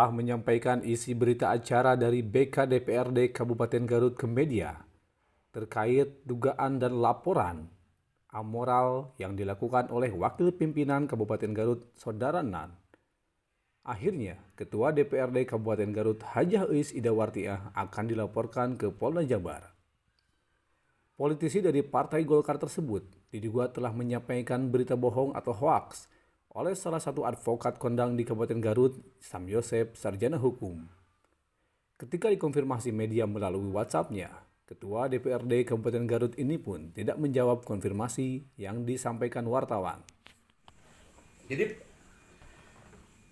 telah menyampaikan isi berita acara dari BK DPRD Kabupaten Garut ke media terkait dugaan dan laporan amoral yang dilakukan oleh Wakil Pimpinan Kabupaten Garut, Saudara Nan. Akhirnya, Ketua DPRD Kabupaten Garut Hajah Uis Idawartiah akan dilaporkan ke Polda Jabar. Politisi dari Partai Golkar tersebut diduga telah menyampaikan berita bohong atau hoaks oleh salah satu advokat kondang di Kabupaten Garut, Sam Yosep, sarjana hukum. Ketika dikonfirmasi media melalui WhatsApp-nya, Ketua DPRD Kabupaten Garut ini pun tidak menjawab konfirmasi yang disampaikan wartawan. Jadi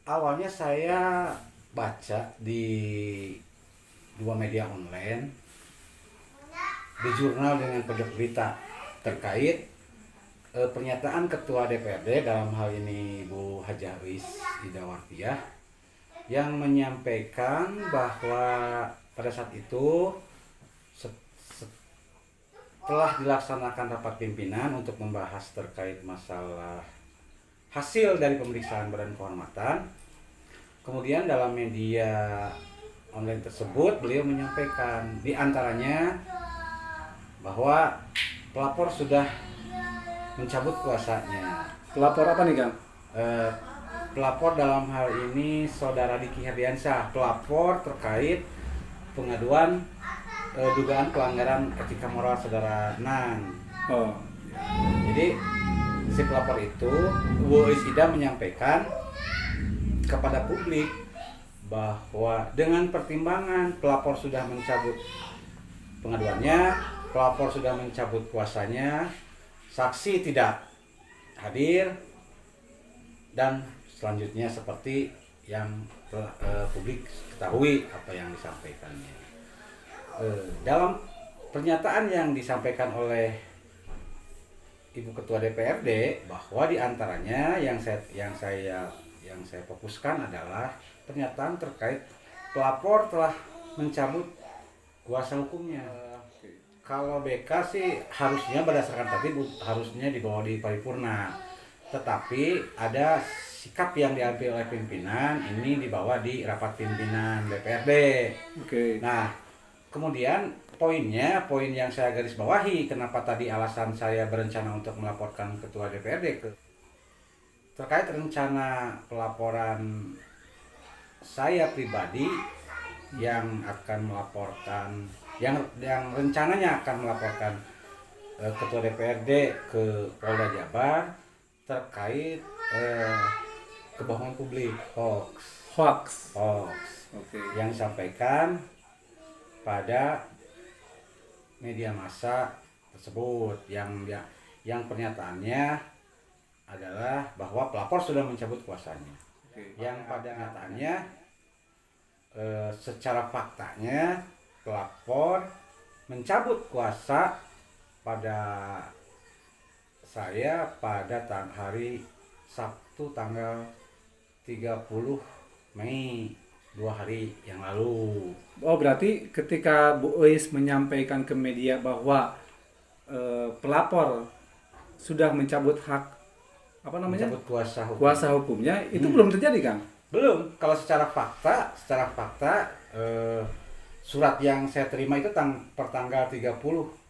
awalnya saya baca di dua media online, di jurnal dengan pojok berita terkait pernyataan Ketua DPRD, dalam hal ini Ibu Hajah Uis Idawartiah, yang menyampaikan bahwa pada saat itu setelah dilaksanakan rapat pimpinan untuk membahas terkait masalah hasil dari pemeriksaan Badan Kehormatan, kemudian dalam media online tersebut beliau menyampaikan di antaranya bahwa pelapor sudah mencabut kuasanya. Pelapor apa nih, Kang? Pelapor dalam hal ini Saudara Diki Herdiansyah, pelapor terkait pengaduan dugaan pelanggaran etika moral Saudara Nan. Oh. Jadi si pelapor itu, Bu Uis Ida menyampaikan kepada publik bahwa dengan pertimbangan pelapor sudah mencabut pengaduannya, pelapor sudah mencabut kuasanya, saksi tidak hadir, dan selanjutnya seperti yang publik ketahui apa yang disampaikannya. Dalam pernyataan yang disampaikan oleh Ibu Ketua DPRD, bahwa diantaranya yang saya fokuskan adalah pernyataan terkait pelapor telah mencabut kuasa hukumnya. Kalau BK sih harusnya berdasarkan tadi harusnya dibawa di paripurna, tetapi ada sikap yang diambil oleh pimpinan ini dibawa di rapat pimpinan DPRD. Oke. Nah, kemudian poin yang saya garis bawahi, kenapa tadi alasan saya berencana untuk melaporkan Ketua DPRD terkait rencana pelaporan saya pribadi yang akan melaporkan, yang rencananya akan melaporkan Ketua DPRD ke Polda Jabar terkait kebohongan publik, hoax yang disampaikan pada media massa tersebut, yang pernyataannya adalah bahwa pelapor sudah mencabut kuasanya. Yang pada nyatanya secara faktanya pelapor mencabut kuasa pada saya pada hari Sabtu tanggal 30 Mei, 2 hari yang lalu. Oh, berarti ketika Bu Uis menyampaikan ke media bahwa pelapor sudah mencabut Mencabut kuasa hukumnya, itu belum terjadi, Kang? Belum. Kalau secara fakta surat yang saya terima itu pertanggal 30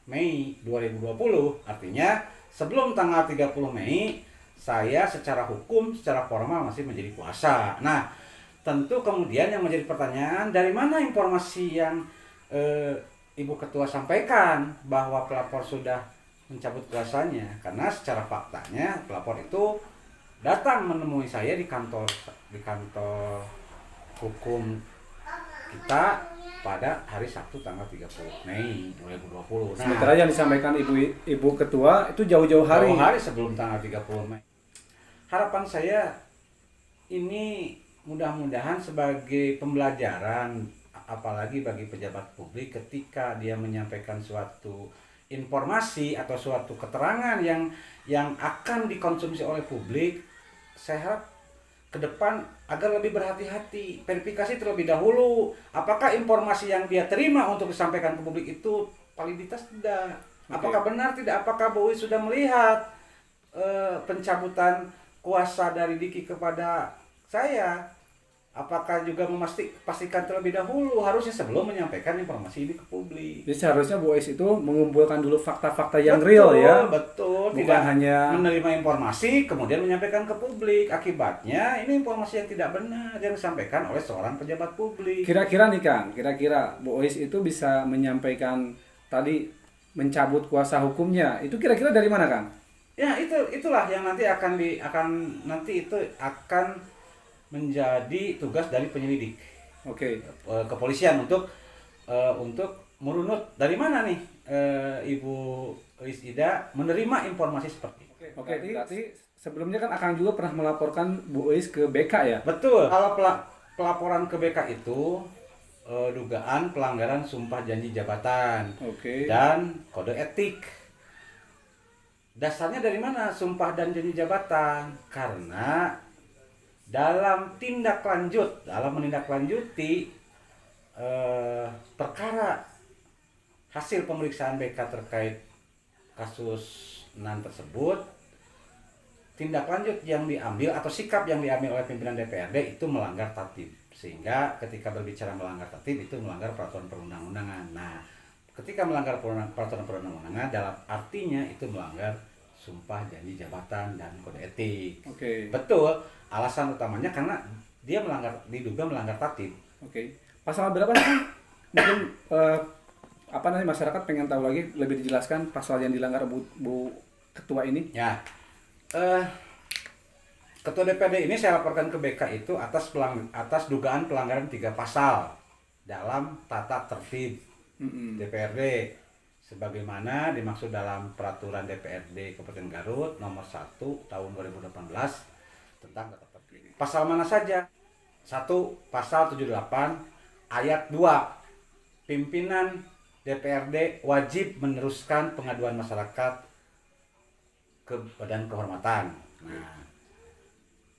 Mei 2020, artinya sebelum tanggal 30 Mei saya secara hukum, secara formal masih menjadi kuasa. Nah, tentu kemudian yang menjadi pertanyaan, dari mana informasi yang Ibu Ketua sampaikan bahwa pelapor sudah mencabut kuasanya? Karena secara faktanya pelapor itu datang menemui saya di kantor hukum kita pada hari Sabtu tanggal 30 Mei 2020. Nah, sementara yang disampaikan Ibu Ketua itu jauh-jauh hari. Jauh hari sebelum tanggal 30 Mei. Harapan saya ini mudah-mudahan sebagai pembelajaran, apalagi bagi pejabat publik ketika dia menyampaikan suatu informasi atau suatu keterangan yang akan dikonsumsi oleh publik. Saya harap ke depan agar lebih berhati-hati, verifikasi terlebih dahulu apakah informasi yang dia terima untuk disampaikan ke publik itu validitas tidak, apakah benar tidak, apakah Bu Uis sudah melihat pencabutan kuasa dari Diki kepada saya. Apakah juga pastikan terlebih dahulu harusnya sebelum menyampaikan informasi ini ke publik. Jadi seharusnya Bu Ais itu mengumpulkan dulu fakta-fakta yang real ya. Betul, Bukan tidak hanya menerima informasi kemudian menyampaikan ke publik. Akibatnya ini informasi yang tidak benar yang disampaikan oleh seorang pejabat publik. kira-kira nih Kang, kira-kira Bu Ais itu bisa menyampaikan tadi mencabut kuasa hukumnya. Itu kira-kira dari mana Kang? Ya, itulah yang nanti itu akan menjadi tugas dari penyelidik. Oke. Kepolisian untuk merunut dari mana nih Ibu Ais Ida menerima informasi seperti itu. Oke, berarti sebelumnya kan Akang juga pernah melaporkan Bu Ais ke BK ya? Betul. Kalau pelaporan ke BK itu dugaan pelanggaran sumpah janji jabatan dan kode etik. Dasarnya dari mana sumpah dan janji jabatan? Karena dalam menindaklanjuti perkara hasil pemeriksaan BK terkait kasus NAN tersebut, tindak lanjut yang diambil atau sikap yang diambil oleh pimpinan DPRD itu melanggar tertib, sehingga ketika berbicara melanggar tertib itu melanggar peraturan perundang-undangan. Nah, ketika melanggar peraturan perundang-undangan dalam artinya itu melanggar sumpah janji jabatan dan kode etik. Betul. Alasan utamanya karena dia diduga melanggar tertib. Pasal berapa sih? Mungkin masyarakat pengen tahu lagi lebih dijelaskan pasal yang dilanggar Bu Ketua ini. Ya, Ketua DPRD ini saya laporkan ke BK itu atas dugaan pelanggaran 3 pasal dalam tata tertib DPRD sebagaimana dimaksud dalam peraturan DPRD Kabupaten Garut nomor 1 tahun 2018 tentang tata tertib. Pasal mana saja? 1. Pasal 78 ayat 2. Pimpinan DPRD wajib meneruskan pengaduan masyarakat ke Badan Kehormatan. Nah,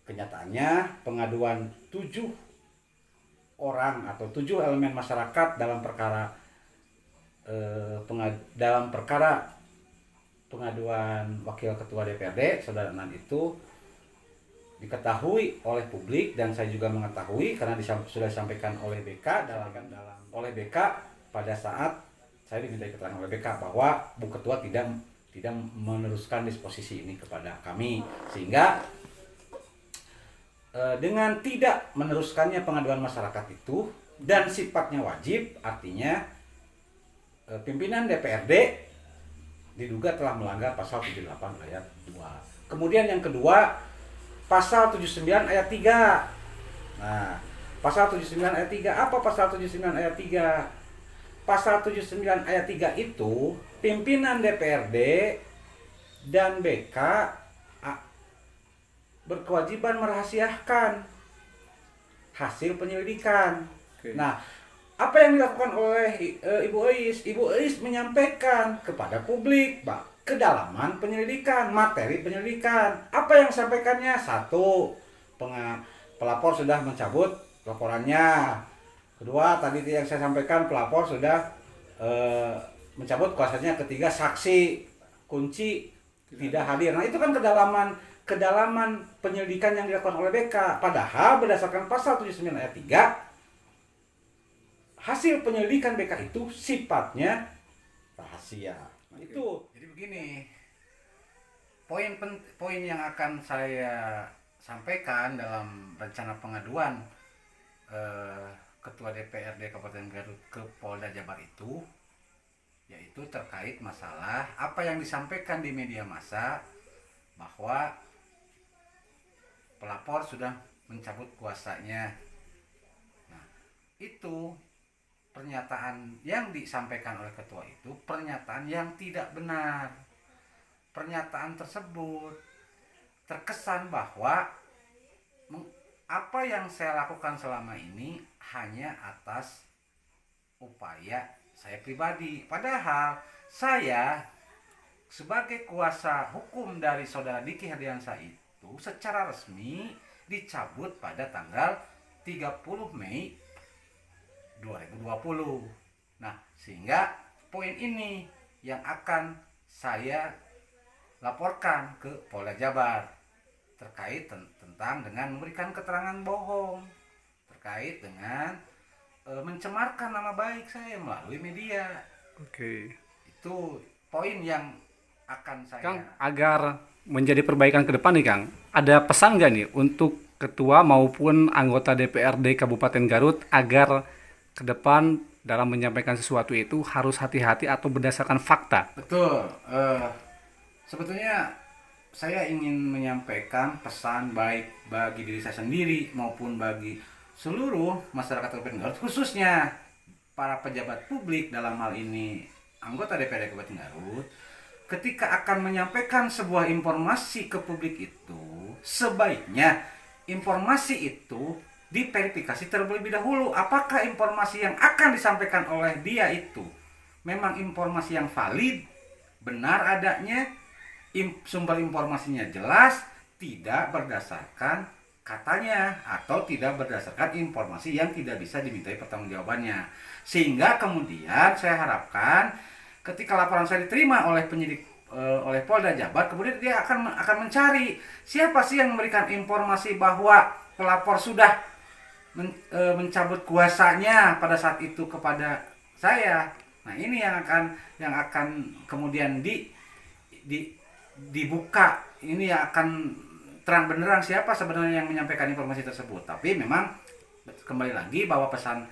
kenyataannya pengaduan 7 orang atau 7 elemen masyarakat dalam perkara pengaduan wakil ketua DPRD Saudara Nan itu diketahui oleh publik dan saya juga mengetahui karena sudah disampaikan oleh BK oleh BK pada saat saya diminta keterangan oleh BK bahwa Bu Ketua tidak meneruskan disposisi ini kepada kami, sehingga dengan tidak meneruskannya pengaduan masyarakat itu dan sifatnya wajib, artinya pimpinan DPRD diduga telah melanggar pasal 78 ayat 2. Kemudian yang kedua, pasal 79 ayat 3. Nah, pasal 79 ayat 3, apa pasal 79 ayat 3? Pasal 79 ayat 3 itu pimpinan DPRD dan BK berkewajiban merahasiakan hasil penyelidikan. Nah, apa yang dilakukan oleh Ibu Ais? Ibu Ais menyampaikan kepada publik kedalaman penyelidikan, materi penyelidikan. Apa yang disampaikannya? 1. Pelapor sudah mencabut laporannya. Kedua, tadi yang saya sampaikan pelapor sudah mencabut kuasanya. Ketiga, saksi kunci tidak hadir. Nah, itu kan kedalaman penyelidikan yang dilakukan oleh BK. Padahal berdasarkan pasal 79 ayat 3, hasil penyelidikan BK itu sifatnya rahasia. Nah, itu. Jadi begini, poin yang akan saya sampaikan dalam rencana pengaduan Ketua DPRD Kabupaten Garut ke Polda Jabar itu yaitu terkait masalah apa yang disampaikan di media massa bahwa pelapor sudah mencabut kuasanya. Nah, itu pernyataan yang disampaikan oleh ketua itu pernyataan yang tidak benar. Pernyataan tersebut terkesan bahwa apa yang saya lakukan selama ini hanya atas upaya saya pribadi. Padahal saya sebagai kuasa hukum dari Saudara Diki Hardiansyah itu secara resmi dicabut pada tanggal 30 Mei 2020. Nah, sehingga poin ini yang akan saya laporkan ke Polda Jabar terkait tentang dengan memberikan keterangan bohong terkait dengan mencemarkan nama baik saya melalui media. Oke. Itu poin yang akan saya. Kang, agar menjadi perbaikan ke depan nih Kang, ada pesan nggak nih untuk ketua maupun anggota DPRD Kabupaten Garut agar ke depan dalam menyampaikan sesuatu itu harus hati-hati atau berdasarkan fakta? Betul. Sebetulnya saya ingin menyampaikan pesan baik bagi diri saya sendiri maupun bagi seluruh masyarakat Kabupaten Garut, khususnya para pejabat publik dalam hal ini anggota DPRD Kabupaten Garut. Ketika akan menyampaikan sebuah informasi ke publik itu, sebaiknya informasi itu diverifikasi terlebih dahulu. Apakah informasi yang akan disampaikan oleh dia itu memang informasi yang valid, benar adanya, sumber informasinya jelas, tidak berdasarkan katanya atau tidak berdasarkan informasi yang tidak bisa dimintai pertanggungjawabannya. Sehingga kemudian saya harapkan ketika laporan saya diterima oleh penyidik oleh Polda Jabar, kemudian dia akan mencari siapa sih yang memberikan informasi bahwa pelapor sudah mencabut kuasanya pada saat itu kepada saya. Nah, ini yang akan kemudian dibuka. Ini yang akan terang benderang siapa sebenarnya yang menyampaikan informasi tersebut. Tapi memang kembali lagi bahwa pesan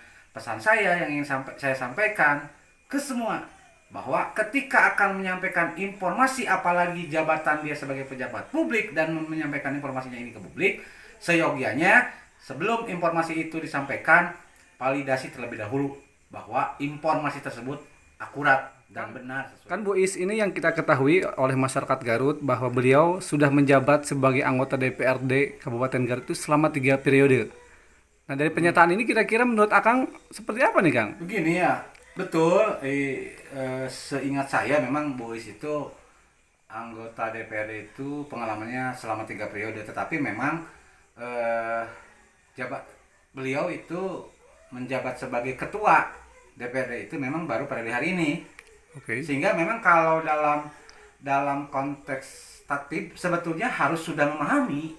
saya yang ingin saya sampaikan ke semua, bahwa ketika akan menyampaikan informasi, apalagi jabatan dia sebagai pejabat publik dan menyampaikan informasinya ini ke publik, seyogianya sebelum informasi itu disampaikan, validasi terlebih dahulu bahwa informasi tersebut akurat dan benar. Kan Bu Is, ini yang kita ketahui oleh masyarakat Garut bahwa beliau sudah menjabat sebagai anggota DPRD Kabupaten Garut itu selama 3 periode. Nah, dari pernyataan ini kira-kira menurut Akang seperti apa nih Kang? Begini ya, betul. Seingat saya memang Bu Is itu anggota DPRD itu pengalamannya selama 3 periode, tetapi memang beliau itu menjabat sebagai ketua DPRD itu memang baru pada hari ini. Oke. Sehingga memang kalau dalam konteks tatib sebetulnya harus sudah memahami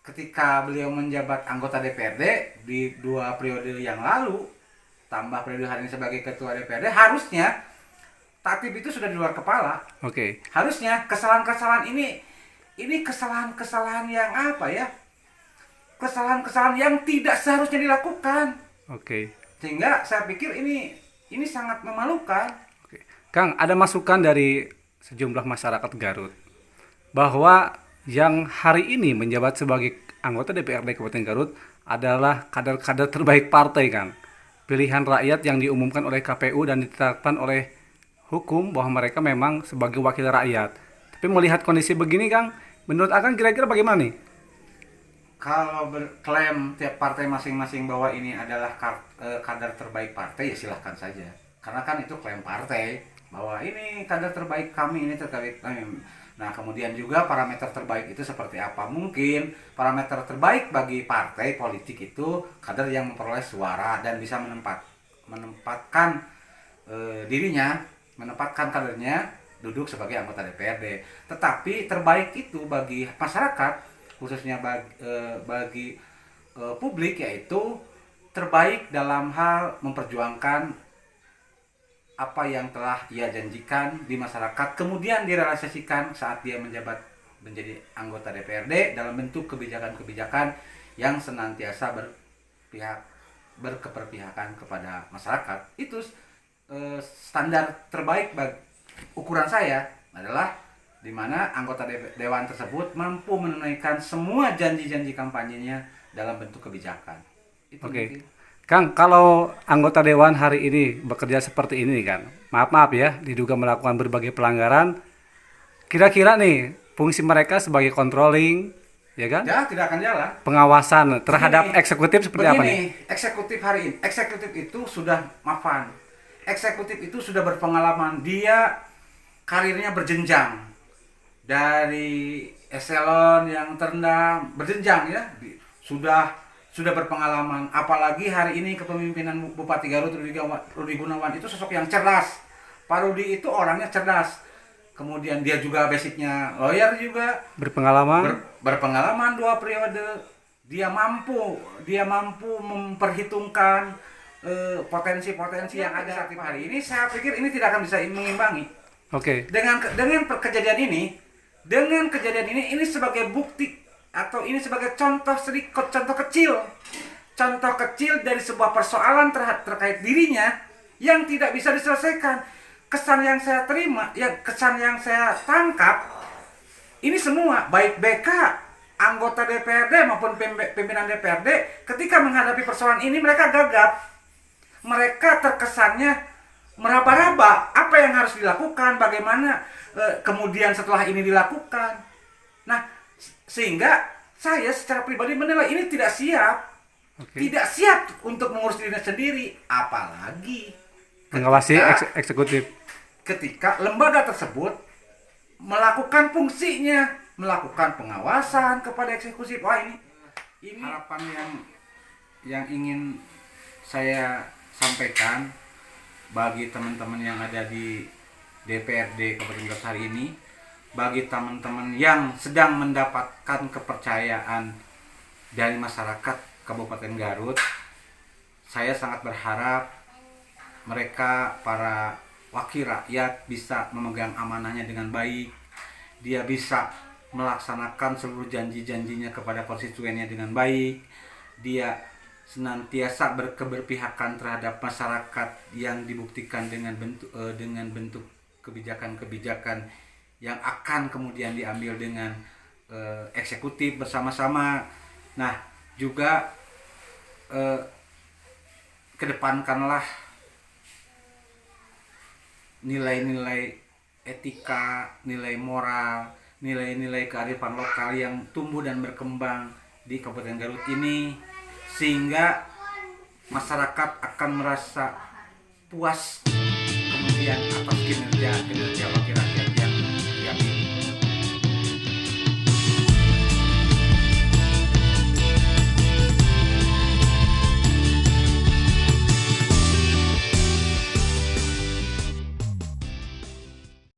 ketika beliau menjabat anggota DPRD di 2 periode yang lalu, tambah periode hari ini sebagai ketua DPRD, harusnya tatib itu sudah di luar kepala. Oke. Harusnya kesalahan-kesalahan ini kesalahan-kesalahan yang apa ya? Kesalahan-kesalahan yang tidak seharusnya dilakukan. Oke. Sehingga saya pikir ini sangat memalukan. Oke. Kang, ada masukan dari sejumlah masyarakat Garut bahwa yang hari ini menjabat sebagai anggota DPRD Kabupaten Garut adalah kader-kader terbaik partai, Kang. Pilihan rakyat yang diumumkan oleh KPU dan ditetapkan oleh hukum bahwa mereka memang sebagai wakil rakyat. Tapi melihat kondisi begini, Kang, menurut Akang kira-kira bagaimana nih? Kalau berklaim tiap partai masing-masing bahwa ini adalah kader terbaik partai, ya silahkan saja. Karena kan itu klaim partai bahwa ini kader terbaik kami, ini terbaik kami. Nah, kemudian juga parameter terbaik itu seperti apa? Mungkin parameter terbaik bagi partai politik itu kader yang memperoleh suara dan bisa menempatkan dirinya, menempatkan kadernya duduk sebagai anggota DPRD. Tetapi terbaik itu bagi masyarakat, khususnya bagi publik, yaitu terbaik dalam hal memperjuangkan apa yang telah ia janjikan di masyarakat, kemudian direalisasikan saat dia menjabat menjadi anggota DPRD dalam bentuk kebijakan-kebijakan yang senantiasa berkeperpihakan kepada masyarakat. Itu standar terbaik ukuran saya adalah di mana anggota dewan tersebut mampu menunaikan semua janji-janji kampanyenya dalam bentuk kebijakan. Oke. Kang, kalau anggota dewan hari ini bekerja seperti ini kan, maaf ya, diduga melakukan berbagai pelanggaran, kira-kira nih fungsi mereka sebagai controlling, ya kan? Ya, tidak akan jalan. Pengawasan terhadap eksekutif seperti apa nih? Eksekutif hari ini, eksekutif itu sudah mapan. Eksekutif itu sudah berpengalaman, dia karirnya berjenjang. Dari eselon yang terendah berjenjang ya, sudah berpengalaman. Apalagi hari ini kepemimpinan Bupati Garut Rudi Gunawan itu sosok yang cerdas. Pak Rudi itu orangnya cerdas. Kemudian dia juga basicnya lawyer juga, berpengalaman. Berpengalaman 2 periode dia mampu memperhitungkan potensi-potensi yang ada saat hari ini. Saya pikir ini tidak akan bisa mengimbangi. Oke. Dengan kejadian ini, ini sebagai bukti atau ini sebagai contoh kecil dari sebuah persoalan terkait dirinya yang tidak bisa diselesaikan. Kesan yang saya terima, kesan yang saya tangkap, ini semua baik BK, anggota DPRD maupun pimpinan DPRD ketika menghadapi persoalan ini mereka gagap. Mereka terkesannya meraba-raba apa yang harus dilakukan, bagaimana kemudian setelah ini dilakukan. Nah, sehingga saya secara pribadi menilai ini tidak siap. Tidak siap untuk mengurus dirinya sendiri, apalagi mengawasi eksekutif. Ketika lembaga tersebut melakukan fungsinya, melakukan pengawasan kepada eksekutif. Wah, ini harapan yang ingin saya sampaikan bagi teman-teman yang ada di DPRD Kabupaten Garut hari ini, bagi teman-teman yang sedang mendapatkan kepercayaan dari masyarakat Kabupaten Garut. Saya sangat berharap mereka, para wakil rakyat, bisa memegang amanahnya dengan baik. Dia bisa melaksanakan seluruh janji-janjinya kepada konstituennya dengan baik. Dia senantiasa berkeberpihakan terhadap masyarakat yang dibuktikan dengan bentuk kebijakan-kebijakan yang akan kemudian diambil dengan eksekutif bersama-sama. Nah, juga kedepankanlah nilai-nilai etika, nilai moral, nilai-nilai kearifan lokal yang tumbuh dan berkembang di Kabupaten Garut ini, sehingga masyarakat akan merasa puas kemudian atas kinerja wakil rakyat.